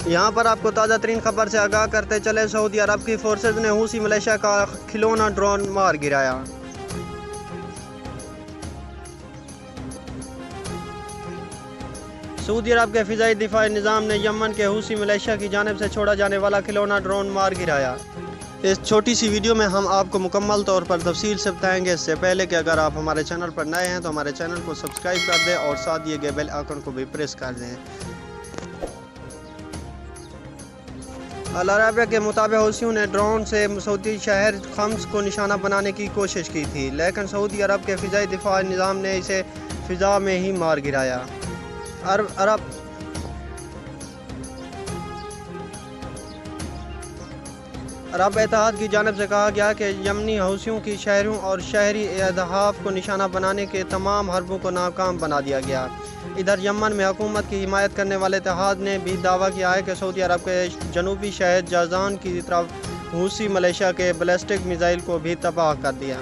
یہاں پر آپ کو تازہ ترین خبر سے آگاہ کرتے چلے، سعودی عرب کی فورسز نے حوثی ملیشیا کا کھلونا ڈرون مار گرایا۔ سعودی عرب کے فضائی دفاعی نظام نے یمن کے حوثی ملیشیا کی جانب سے چھوڑا جانے والا کھلونا ڈرون مار گرایا۔ اس چھوٹی سی ویڈیو میں ہم آپ کو مکمل طور پر تفصیل سے بتائیں گے، اس سے پہلے کہ اگر آپ ہمارے چینل پر نئے ہیں تو ہمارے چینل کو سبسکرائب کر دیں اور ساتھ دیے گئے بیل آئیکن کو بھی پریس کر دیں۔ العربیہ کے مطابق حوثیوں نے ڈرون سے سعودی شہر خمس کو نشانہ بنانے کی کوشش کی تھی، لیکن سعودی عرب کے فضائی دفاعی نظام نے اسے فضا میں ہی مار گرایا۔ عرب اتحاد کی جانب سے کہا گیا کہ یمنی حوثیوں کی شہروں اور شہری اہداف کو نشانہ بنانے کے تمام حربوں کو ناکام بنا دیا گیا۔ ادھر یمن میں حکومت کی حمایت کرنے والے اتحاد نے بھی دعویٰ کیا ہے کہ سعودی عرب کے جنوبی شہر جازان کی طرف حوثی ملیشیا کے بیلسٹک میزائل کو بھی تباہ کر دیا۔